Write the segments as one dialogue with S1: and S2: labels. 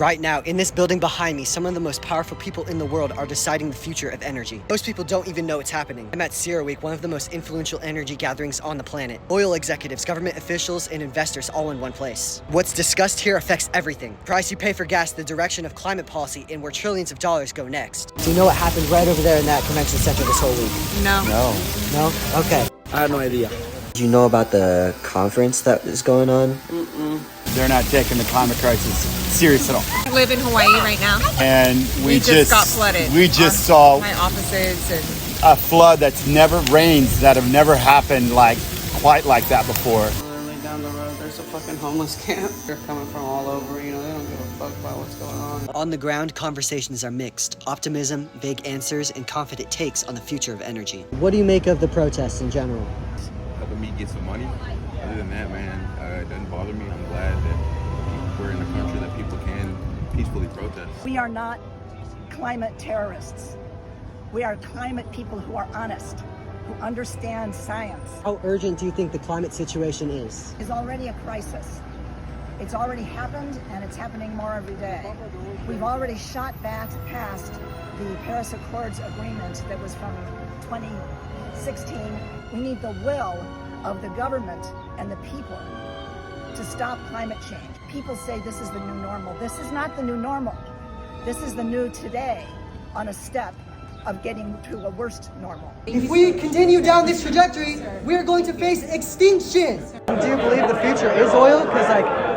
S1: Right now, in this building behind me, some of the most powerful people in the world are deciding the future of energy. Most people don't even know it's happening. I'm at Cera Week, one of the most influential energy gatherings on the planet. Oil executives, government officials, and investors all in one place. What's discussed here affects everything. The price you pay for gas, the direction of climate policy, and where trillions of dollars go next. Do you know what happened right over there in that convention center this whole week?
S2: No.
S1: No? Okay.
S3: I have no idea.
S1: Do you know about the conference that is going on?
S4: They're not taking the climate crisis serious at all.
S2: I live in Hawaii right now.
S4: And we
S2: just got flooded.
S4: We just saw
S2: my offices and
S4: a flood that's never rains that have never happened quite like that before.
S5: Literally down the road, there's a fucking homeless camp. They're coming from all over, they don't give a fuck about what's going on.
S1: On the ground, conversations are mixed. Optimism, vague answers, and confident takes on the future of energy. What do you make of the protests in general?
S6: Helping me get some money. Other than that, man, it doesn't bother me. I'm glad that we're in a country that people can peacefully protest.
S7: We are not climate terrorists. We are climate people who are honest, who understand science.
S1: How urgent do you think the climate situation is?
S7: It's already a crisis. It's already happened, and it's happening more every day. We've already shot back past the Paris Accords agreement that was from 2016. We need the will of the government and the people to stop climate change. People say this is the new normal. This is not the new normal. This is the new today on a step of getting to a worst normal.
S1: If we continue down this trajectory, we're going to face extinction. Do you believe the future is oil? Because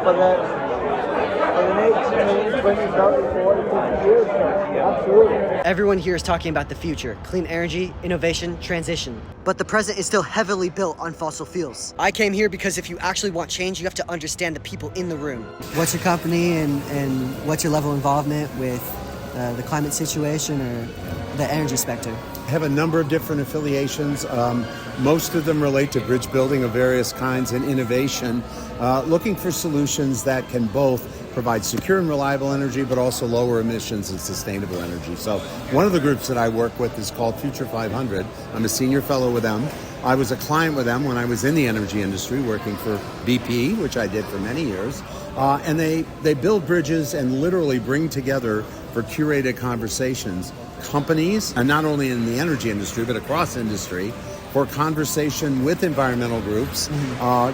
S3: For the next 20, 30, 40, 50 years, absolutely.
S1: everyone here is talking about the future, clean energy, innovation, transition. But the present is still heavily built on fossil fuels. I came here because if you actually want change, you have to understand the people in the room. What's your company and what's your level of involvement with the climate situation or the energy sector?
S8: I have a number of different affiliations. Most of them relate to bridge building of various kinds and innovation, looking for solutions that can both provide secure and reliable energy, but also lower emissions and sustainable energy. So one of the groups that I work with is called Future 500. I'm a senior fellow with them. I was a client with them when I was in the energy industry working for BP, which I did for many years. And they build bridges and literally bring together for curated conversations companies, and not only in the energy industry, but across industry, for conversation with environmental groups,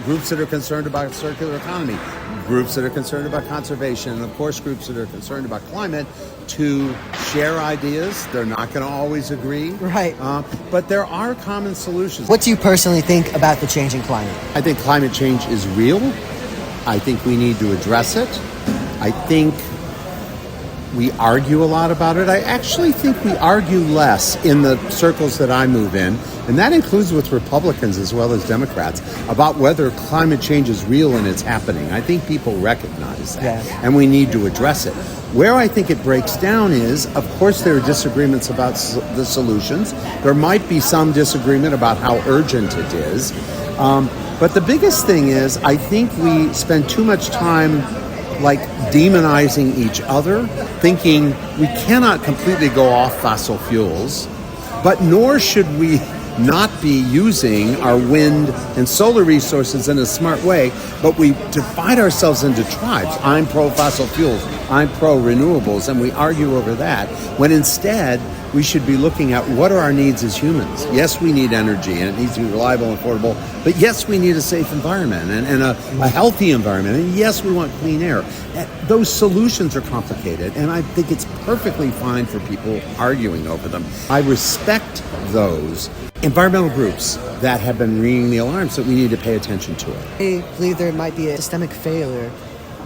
S8: groups that are concerned about circular economy, groups that are concerned about conservation, and of course groups that are concerned about climate, to share ideas. They're not going to always agree.
S1: Right.
S8: But there are common solutions.
S1: What do you personally think about the changing climate?
S8: I think climate change is real. I think we need to address it. I think we argue a lot about it. I actually think we argue less in the circles that I move in, and that includes with Republicans as well as Democrats, about whether climate change is real and it's happening. I think people recognize that, and we need to address it. Where I think it breaks down is, of course, there are disagreements about the solutions. There might be some disagreement about how urgent it is. But the biggest thing is, I think we spend too much time demonizing each other, thinking we cannot completely go off fossil fuels, but nor should we not be using our wind and solar resources in a smart way, but we divide ourselves into tribes. I'm pro fossil fuels, I'm pro renewables, and we argue over that, when instead we should be looking at what are our needs as humans. Yes, we need energy, and it needs to be reliable and affordable, but yes, we need a safe environment and a healthy environment, and yes, we want clean air. Those solutions are complicated, and I think it's perfectly fine for people arguing over them. I respect those environmental groups that have been ringing the alarms that we need to pay attention to it.
S1: I believe there might be a systemic failure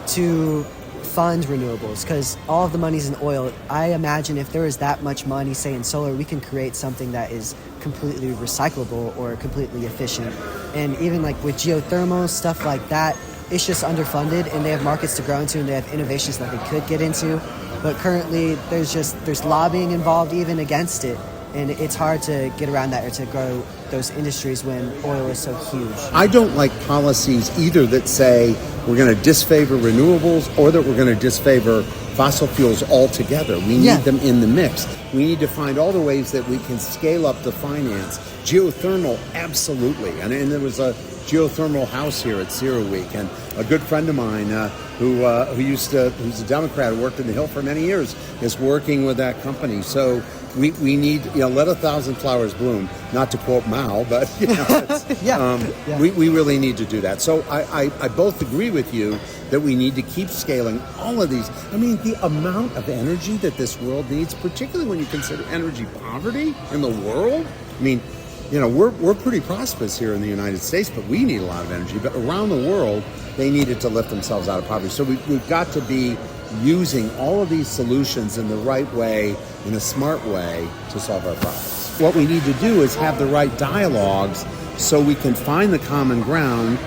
S1: to fund renewables because all of the money's in oil. I imagine if there is that much money, say in solar, we can create something that is completely recyclable or completely efficient. And even with geothermal, stuff like that, it's just underfunded, and they have markets to grow into, and they have innovations that they could get into. But currently, there's lobbying involved even against it, and it's hard to get around that or to grow those industries when oil is so huge.
S8: I don't like policies either that say we're going to disfavor renewables or that we're going to disfavor fossil fuels altogether. We need them in the mix. We need to find all the ways that we can scale up the finance. Geothermal, absolutely. And there was a geothermal house here at Cera Week, and a good friend of mine who's a Democrat who worked in the Hill for many years is working with that company. So we need, let 1,000 flowers bloom, not to quote Mao, but we really need to do that. So I both agree with you that we need to keep scaling all of these. I mean, the amount of energy that this world needs, particularly when you consider energy poverty in the world. I mean, we're pretty prosperous here in the United States, but we need a lot of energy. But around the world, they needed to lift themselves out of poverty. So we've got to be using all of these solutions in the right way, in a smart way, to solve our problems. What we need to do is have the right dialogues so we can find the common ground,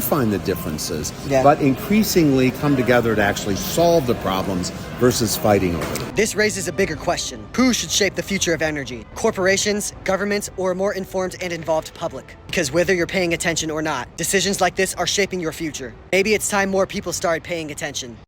S8: find the differences, but increasingly come together to actually solve the problems versus fighting over them.
S1: This raises a bigger question. Who should shape the future of energy? Corporations, governments, or a more informed and involved public? Because whether you're paying attention or not, decisions like this are shaping your future. Maybe it's time more people started paying attention.